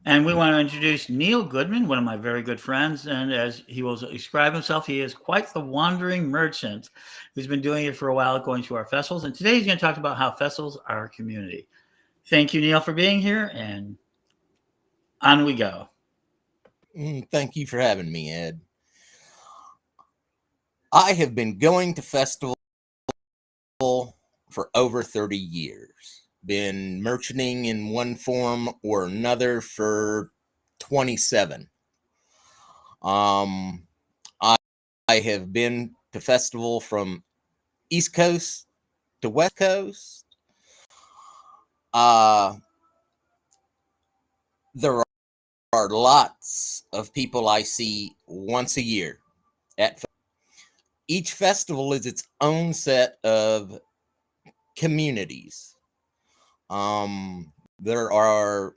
And we want to introduce Neil Goodman, one of my very good friends. And as he will describe himself, he is quite the wandering merchant who's been doing it for a while, going to our festivals. And today he's going to talk about how festivals are a community. Thank you, Neil, for being here. And on we go. Thank you for having me, Ed. I have been going to festival for over 30 years. Been merchanting in one form or another for 27. Um, I, I have been to festival from East Coast to West Coast. Uh, there are lots of people I see once a year at each festival is its own set of communities. There are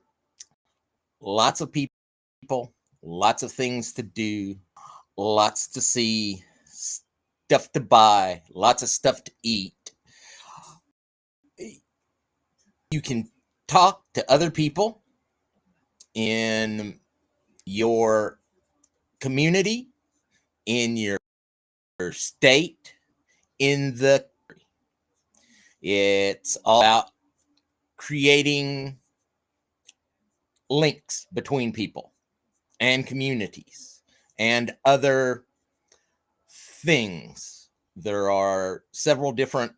lots of people, lots of things to do, lots to see, stuff to buy, lots of stuff to eat. You can talk to other people in your community, in your state, in the country. It's all about creating links between people and communities and other things. There are several different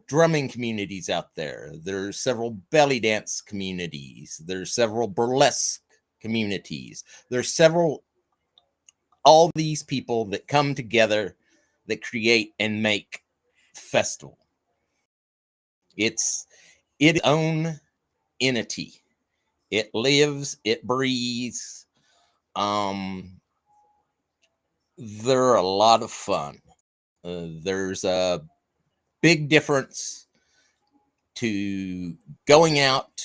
drumming communities out there. There's several belly dance communities. There's several burlesque communities. There's several, all these people that come together that create and make festival. It's its own entity. It lives, it breathes. They're a lot of fun. There's a big difference to going out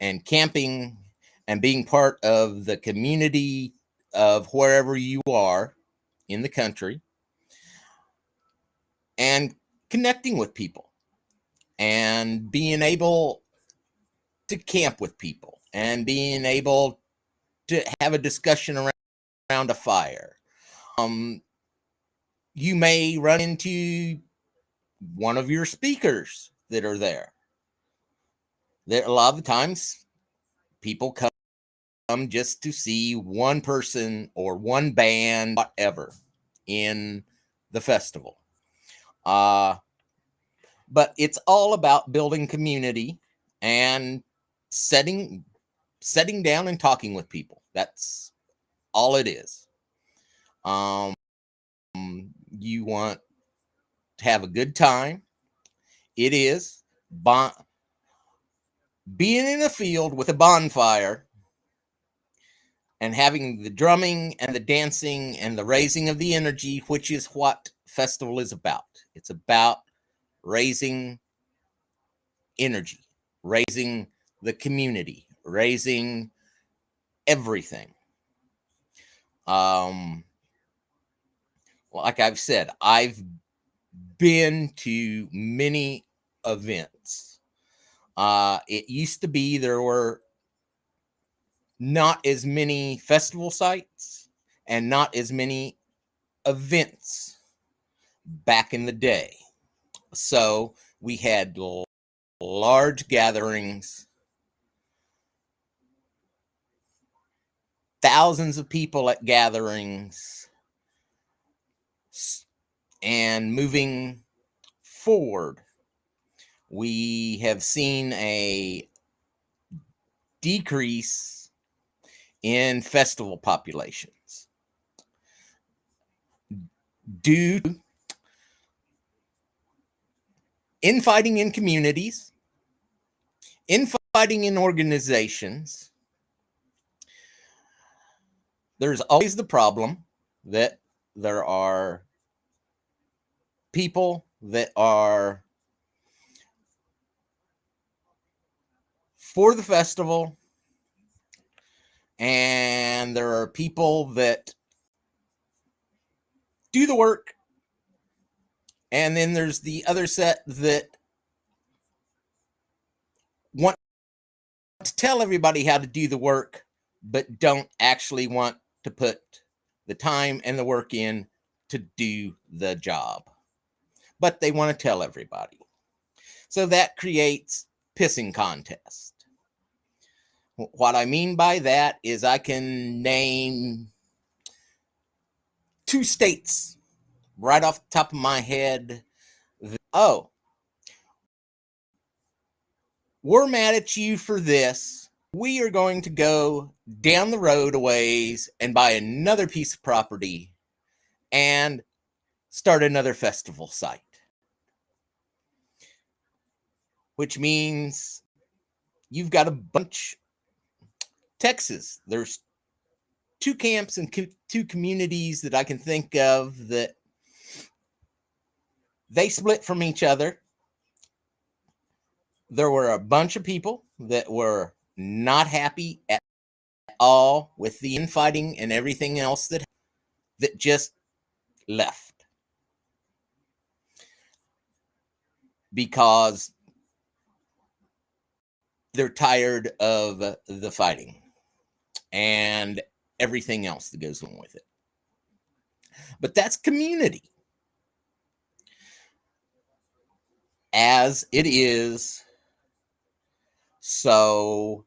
and camping and being part of the community of wherever you are in the country and connecting with people and being able to camp with people and being able to have a discussion around a fire. You may run into one of your speakers that are there. There, a lot of the times, people come just to see one person or one band, whatever, in the festival. But it's all about building community and setting down and talking with people. That's all it is. You want to have a good time. It is being in a field with a bonfire and having the drumming and the dancing and the raising of the energy, which is what festival is about. It's about raising energy, raising the community, raising everything. Like I've said, I've been to many events. It used to be there were not as many festival sites and not as many events back in the day. So we had large gatherings, thousands of people at gatherings, and moving forward, we have seen a decrease in festival populations due to infighting in communities, infighting in organizations. There's always the problem that there are people that are for the festival, and there are people that do the work, and then there's the other set that want to to tell everybody how to do the work, but don't actually want to put the time and the work in to do the job. But they want to tell everybody. So that creates pissing contest. What I mean by that is I can name 2 states right off the top of my head. Oh, we're mad at you for this. We are going to go down the road a ways and buy another piece of property and start another festival site. Which means you've got a bunch. Texas, there's 2 camps and 2 communities that I can think of that they split from each other. There were a bunch of people that were not happy at all with the infighting and everything else that just left because they're tired of the fighting and everything else that goes along with it. But that's community. As it is. So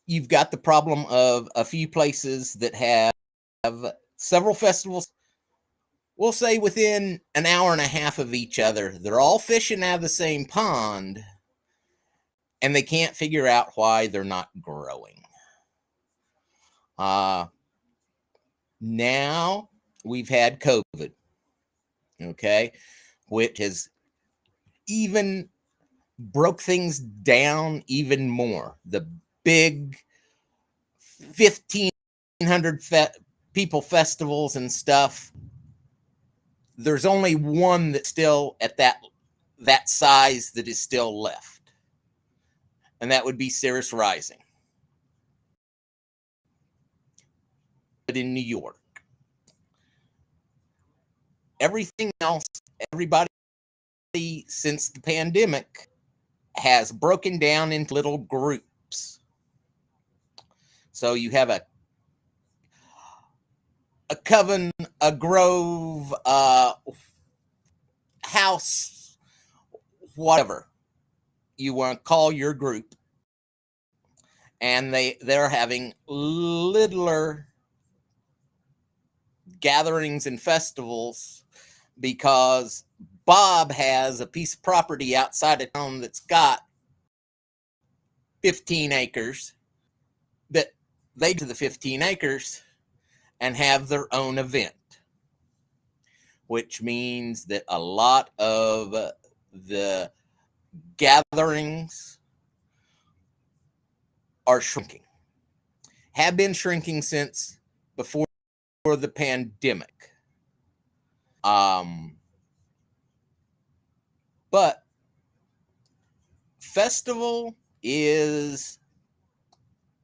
you've got the problem of a few places that have several festivals, we'll say within an hour and a half of each other. They're all fishing out of the same pond, and they can't figure out why they're not growing. Now we've had COVID, okay, which has even broke things down even more. The big 1,500 people festivals and stuff, there's only one that's still at that size that is still left, and that would be Cirrus Rising. But in New York, everything else, everybody since the pandemic has broken down into little groups. So you have a coven, a grove, house, whatever you want to call your group, and they're having littler gatherings and festivals because Bob has a piece of property outside of town that's got 15 acres that they do the 15 acres and have their own event, which means that a lot of the gatherings are shrinking, have been shrinking since before the pandemic. But festival is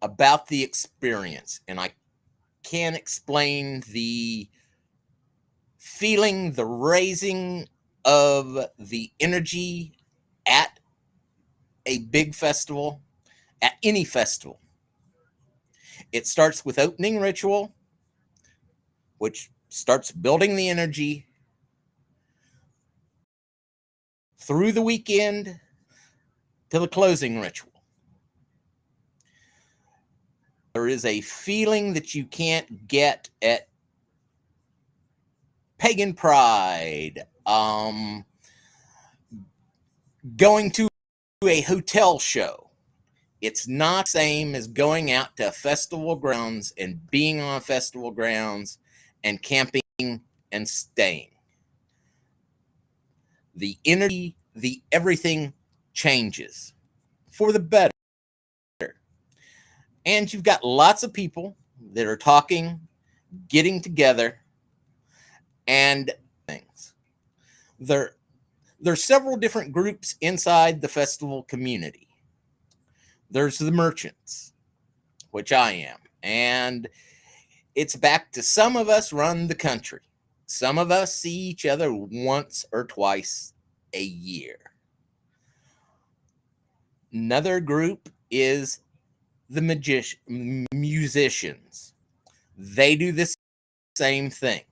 about the experience, and I can't explain the feeling, the raising of the energy at a big festival, at any festival. It starts with opening ritual, which starts building the energy through the weekend to the closing ritual. There is a feeling that you can't get at Pagan Pride, going to a hotel show. It's not the same as going out to festival grounds and being on festival grounds and camping and staying. The energy, the everything changes for the better. And you've got lots of people that are talking, getting together, and things. There's several different groups inside the festival community. There's the merchants, which I am, and it's back to some of us run the country. Some of us see each other once or twice a year. Another group is the musicians. They do the same thing.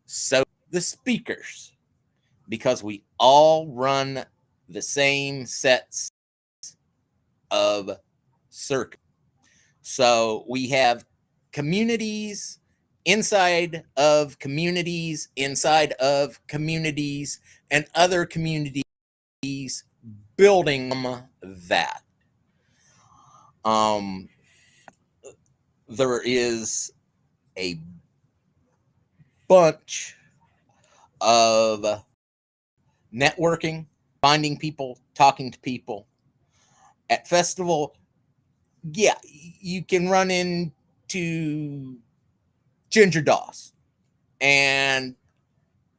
So the speakers, because we all run the same sets of circuit. So we have communities inside of communities, inside of communities, and other communities building that. There is a bunch of networking, finding people, talking to people. At festival, yeah, you can run into Ginger Doss and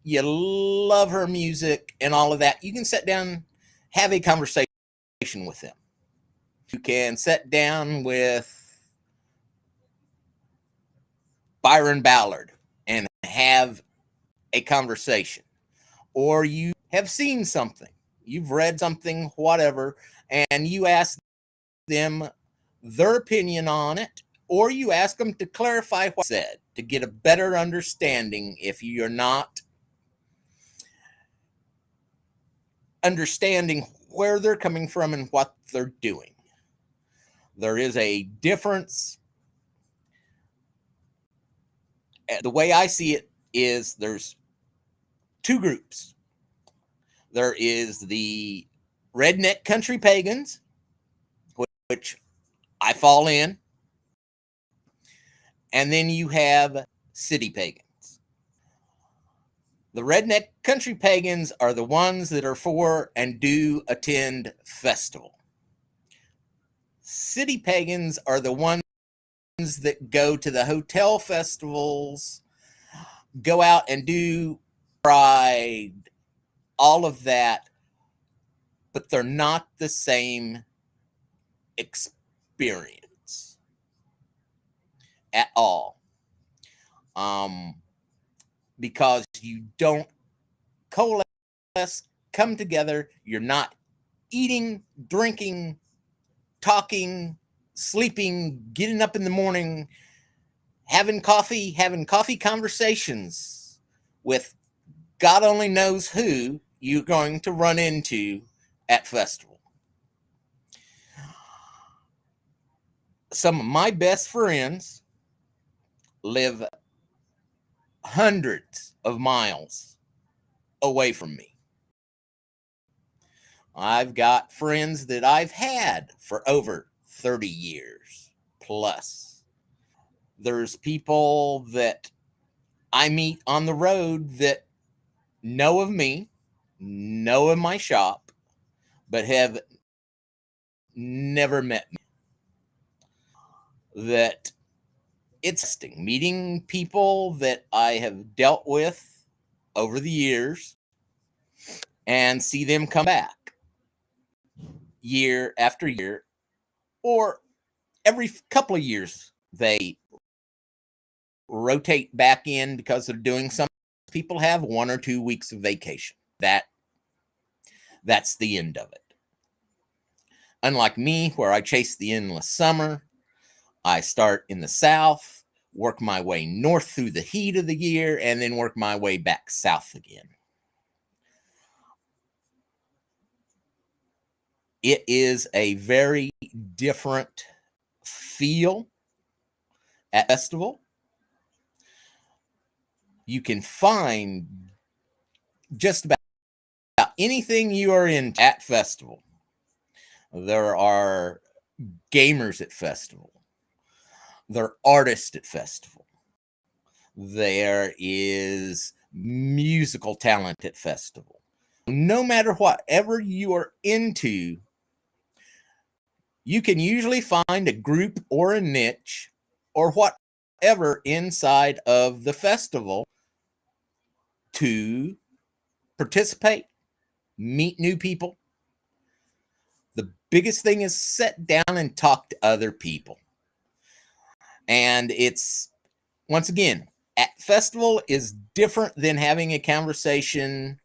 you love her music and all of that. You can sit down, have a conversation with them. You can sit down with Byron Ballard and have a conversation. Or you have seen something, you've read something, whatever, and you ask them their opinion on it, or you ask them to clarify what said to get a better understanding if you're not understanding where they're coming from and what they're doing. There is a difference. The way I see it is there's two groups. There is the redneck country pagans, which I fall in, and then you have city pagans. The redneck country pagans are the ones that are for and do attend festival. City pagans are the ones that go to the hotel festivals, go out and do pride, all of that, but they're not the same experience at all. Because you don't coalesce, come together, you're not eating, drinking, talking, sleeping, getting up in the morning, having coffee conversations with God only knows who you're going to run into at festival. Some of my best friends live hundreds of miles away from me. I've got friends that I've had for over 30 years plus. There's people that I meet on the road that know of me, know of my shop, but have never met me. That it's meeting people that I have dealt with over the years and see them come back year after year, or every couple of years they rotate back in because they're doing something. People have 1 or 2 weeks of vacation. That's the end of it. Unlike me, where I chase the endless summer, I start in the south, work my way north through the heat of the year, and then work my way back south again. It is a very different feel at festival. You can find just about anything you are into at festival. There are gamers at festival. There are artists at festival. There is musical talent at festival. No matter whatever you are into, you can usually find a group or a niche or whatever inside of the festival to participate, meet new people. The biggest thing is sit down and talk to other people. And it's, once again, at festival is different than having a conversation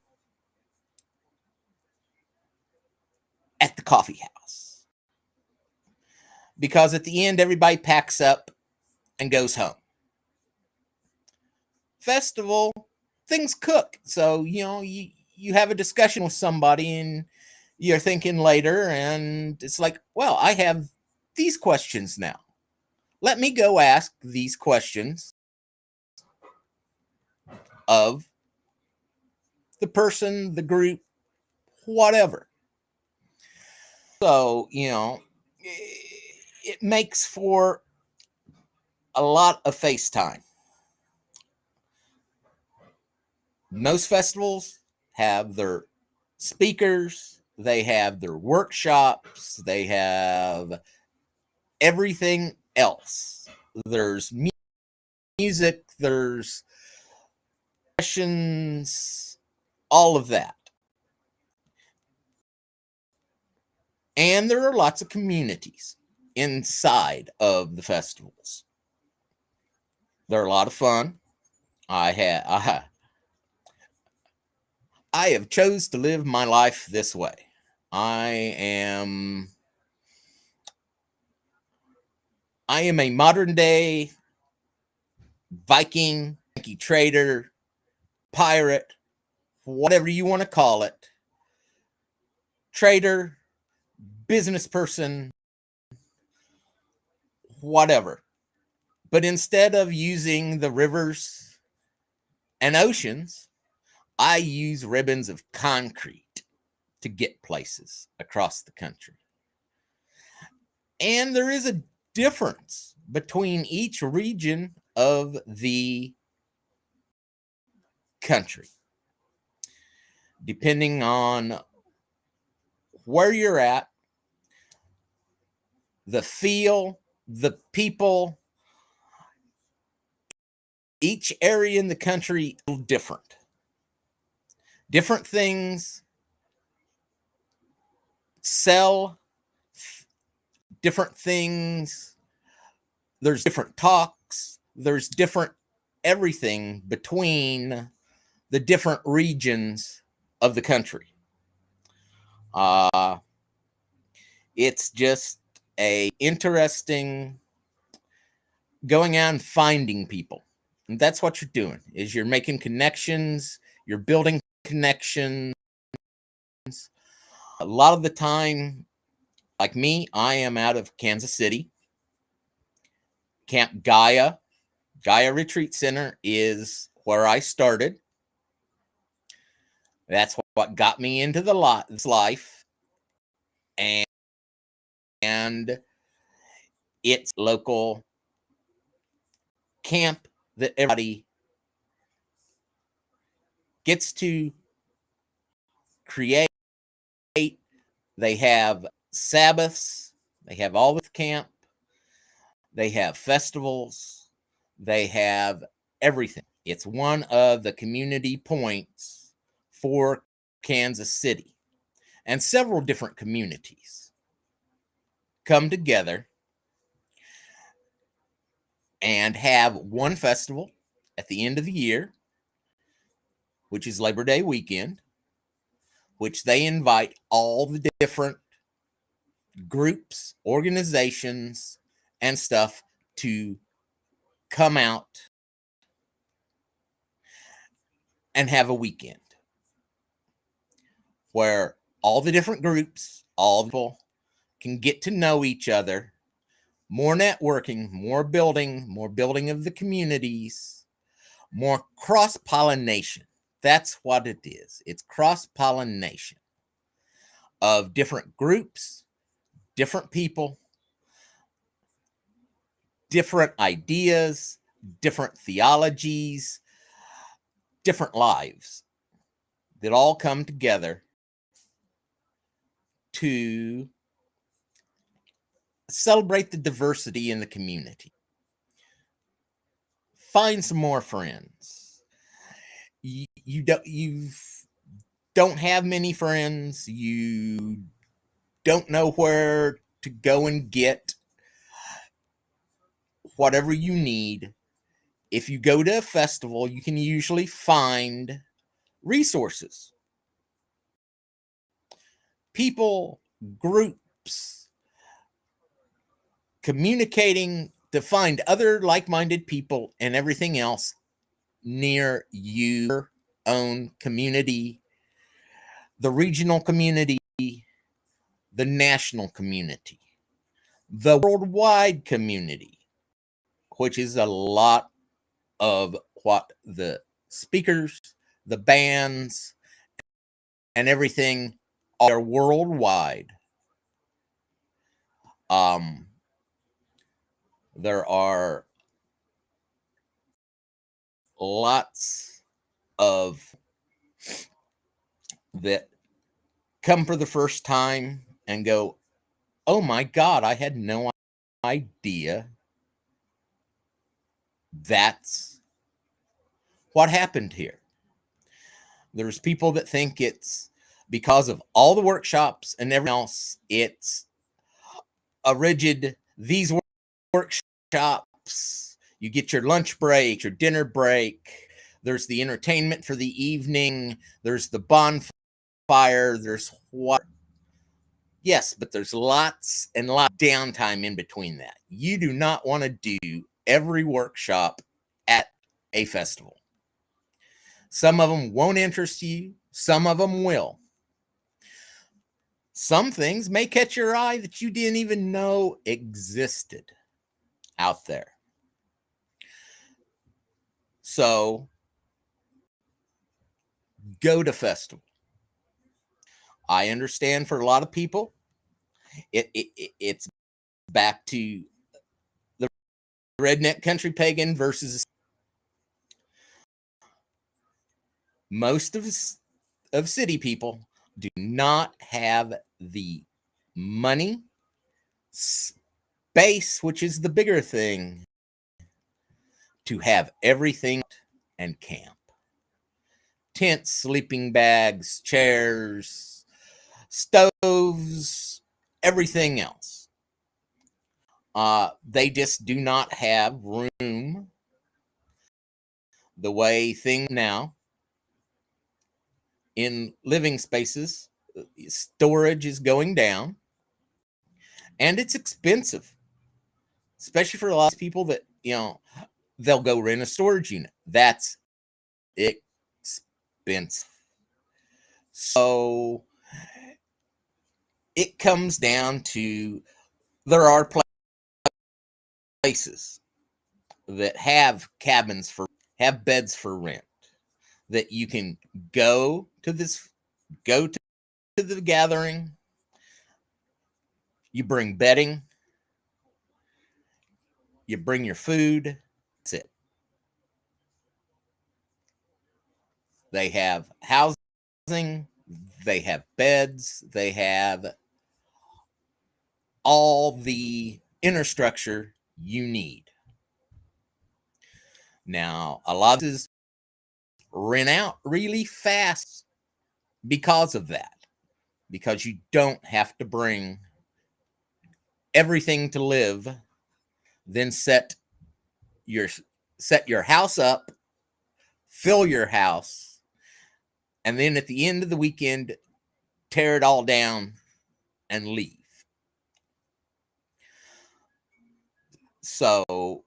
at the coffee house. Because at the end, everybody packs up and goes home. Festival, things cook. So, you have a discussion with somebody and you're thinking later, and it's like, well, I have these questions now. Let me go ask these questions of the person, the group, whatever. So, it makes for a lot of FaceTime. Most festivals have their speakers, they have their workshops, they have everything else. There's music, there's questions, all of that. And there are lots of communities inside of the festivals. They're a lot of fun. I have chose to live my life this way. I am a modern day Viking, trader, pirate, whatever you want to call it, trader, business person, whatever. But instead of using the rivers and oceans, I use ribbons of concrete to get places across the country. And there is a difference between each region of the country, depending on where you're at, the feel, the people. Each area in the country is different. Different things sell, different things. There's different talks. There's different everything between the different regions of the country. It's just a interesting going out and finding people. And that's what you're doing, is you're making connections, you're building connections. A lot of the time, like me, I am out of Kansas City. Camp Gaia Retreat Center is where I started. That's what got me into this life. And it's local camp that everybody gets to create. They have Sabbaths, they have all with camp, they have festivals, they have everything. It's one of the community points for Kansas City. And several different communities come together and have one festival at the end of the year, which is Labor Day weekend, which they invite all the different groups, organizations, and stuff to come out and have a weekend where all the different groups, all the people can get to know each other. More networking, more building of the communities, more cross-pollination. That's what it is. It's cross-pollination of different groups, different people, different ideas, different theologies, different lives that all come together to celebrate the diversity in the community. Find some more friends. You don't have many friends. You don't know where to go and get whatever you need. If you go to a festival, you can usually find resources. People groups communicating to find other like-minded people and everything else near your own community, the regional community, the national community, the worldwide community, which is a lot of what the speakers, the bands, and everything are worldwide. There are lots of that come for the first time and go, oh my God, I had no idea that's what happened here. There's people that think it's because of all the workshops and everything else, it's a rigid, these workshops, you get your lunch break, your dinner break, there's the entertainment for the evening, there's the bonfire, there's what. Yes, but there's lots and lots of downtime in between that. You do not want to do every workshop at a festival. Some of them won't interest you. Some of them will. Some things may catch your eye that you didn't even know existed out there. So go to festival. I understand for a lot of people, it's back to the redneck country pagan versus most of city people do not have the money, space, which is the bigger thing, to have everything and camp. Tents, sleeping bags, chairs, stoves, everything else. They just do not have room the way things now in living spaces. Storage is going down and it's expensive, especially for a lot of people that, they'll go rent a storage unit. That's expensive. So it comes down to there are places that have cabins have beds for rent that you can go to the gathering. You bring bedding, you bring your food. That's it. They have housing, they have beds, they have all the infrastructure you need. Now, a lot of this rent out really fast because of that, because you don't have to bring everything to live, then set your house up, fill your house, and then at the end of the weekend, tear it all down and leave. So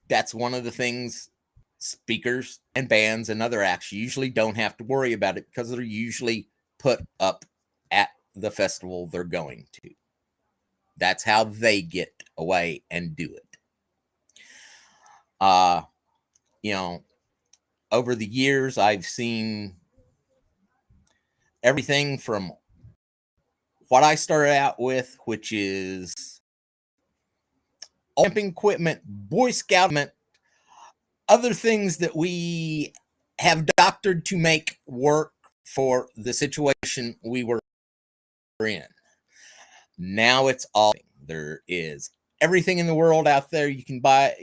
that's one of the things speakers and bands and other acts usually don't have to worry about it because they're usually put up at the festival they're going to. That's how they get away and do it. Over the years, I've seen everything from what I started out with, which is camping equipment, Boy Scout equipment, other things that we have doctored to make work for the situation we were in. Now it's all there is. Everything in the world out there you can buy,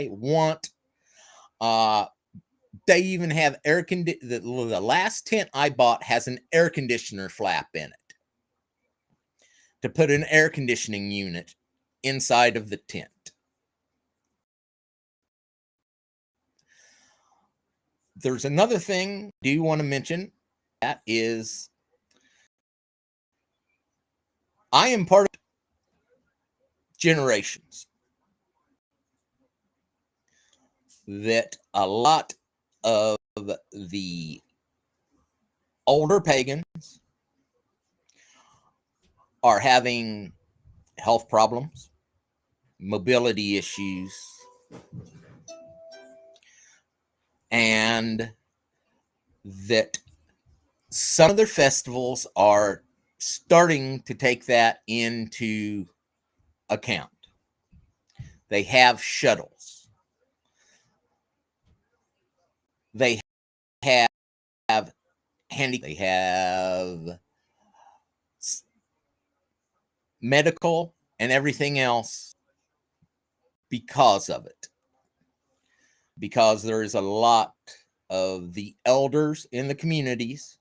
want. They even have the last tent I bought has an air conditioner flap in it to put an air conditioning unit inside of the tent. There's another thing I do want to mention, that is I am part of generations that a lot of the older pagans are having health problems, mobility issues, and that some of their festivals are starting to take that into account. They have shuttles. They have they have medical and everything else because of it. Because there is a lot of the elders in the communities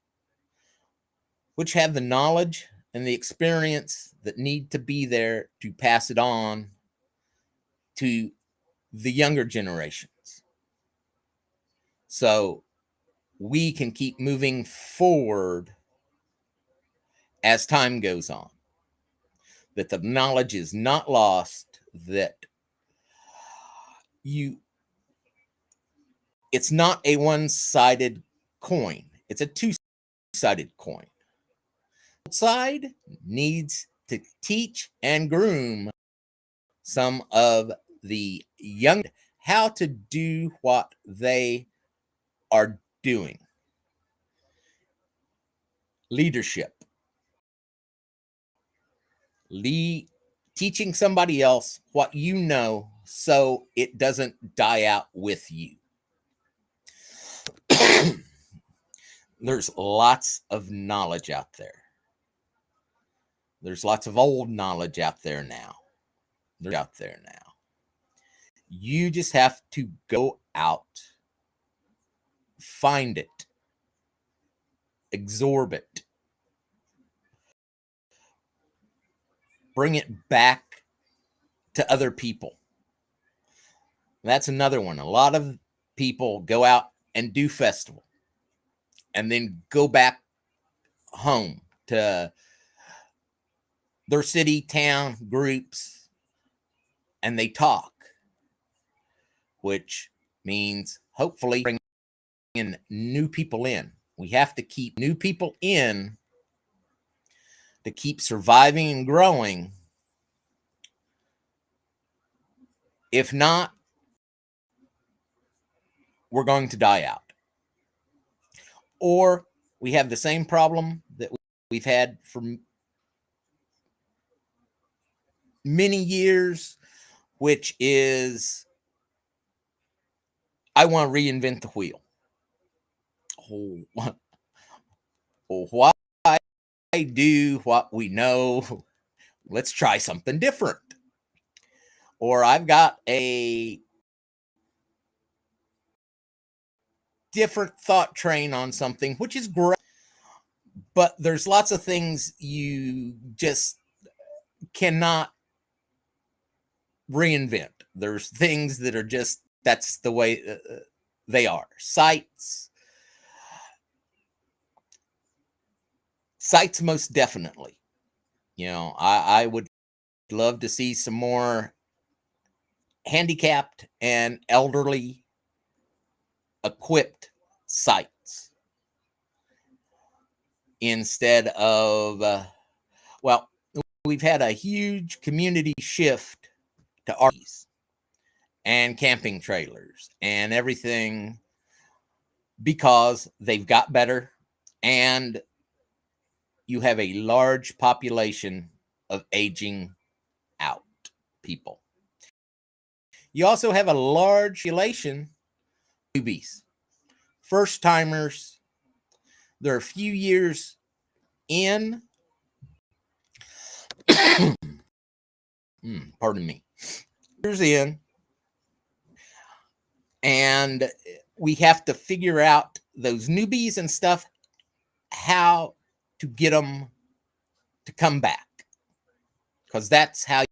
which have the knowledge and the experience that need to be there to pass it on to the younger generations. So we can keep moving forward as time goes on. That the knowledge is not lost, that it's not a one-sided coin. It's a two-sided coin. Both side needs to teach and groom some of the young how to do what they are doing. Leadership. Teaching somebody else what you know so it doesn't die out with you. There's lots of knowledge out there. There's lots of old knowledge out there now. They're out there now. You just have to go out, find it, absorb it, bring it back to other people. That's another one. A lot of people go out and do festival and then go back home to their city, town, groups, and they talk, which means hopefully bringing new people in. We have to keep new people in to keep surviving and growing. If not, we're going to die out. Or we have the same problem that we've had for many years, which is I want to reinvent the wheel. Why do what we know? Let's try something different. Or I've got a different thought train on something, which is great. But there's lots of things you just cannot reinvent. There's things that are just, that's the way they are. Sites most definitely. You know, I would love to see some more handicapped and elderly equipped sites instead of, well, we've had a huge community shift to RVs and camping trailers and everything because they've got better and you have a large population of aging out people. You also have a large population of newbies, first timers. They're a few years in. Pardon me. Years in. And we have to figure out those newbies and stuff, how to get them to come back. Because that's how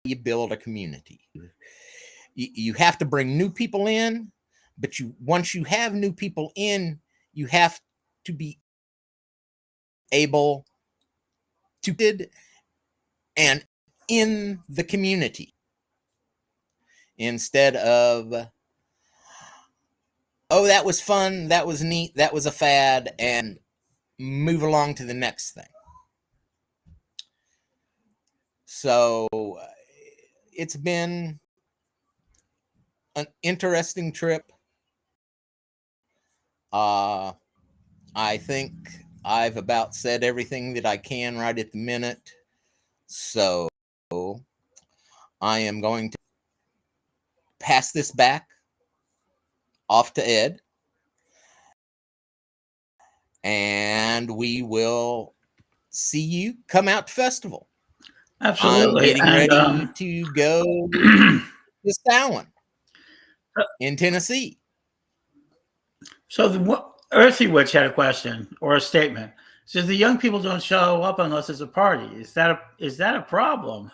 you build a community. You have to bring new people in, but once you have new people in, you have to be able to and in the community instead of, oh, that was fun, that was neat, that was a fad, and move along to the next thing. So it's been an interesting trip. I think I've about said everything that I can right at the minute. So I am going to pass this back off to Ed. And we will see you come out to festival. Absolutely. I'm getting ready to go to Samhain in Tennessee. So the Earthy Witch had a question or a statement. It says the young people don't show up unless it's a party. Is that a problem?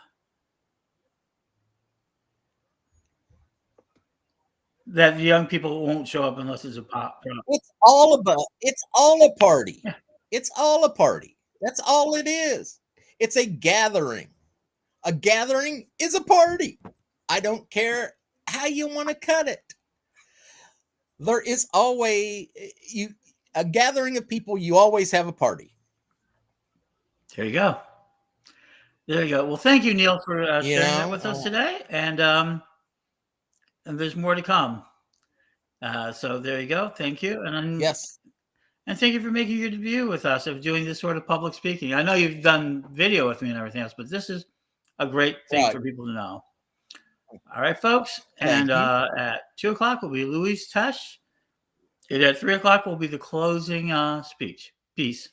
That the young people won't show up unless it's a pop. It's all a party. Yeah. It's all a party. That's all it is. It's a gathering. A gathering is a party. I don't care how you want to cut it. There is always a gathering of people. You always have a party. There you go. There you go. Well, thank you, Neil, for sharing that with us today. And there's more to come. So there you go. Thank you. And yes. And thank you for making your debut with us of doing this sort of public speaking. I know you've done video with me and everything else, but this is a great thing for people to know. All right, folks. And at 2 o'clock will be Louise Tesh. And at 3 o'clock will be the closing speech. Peace.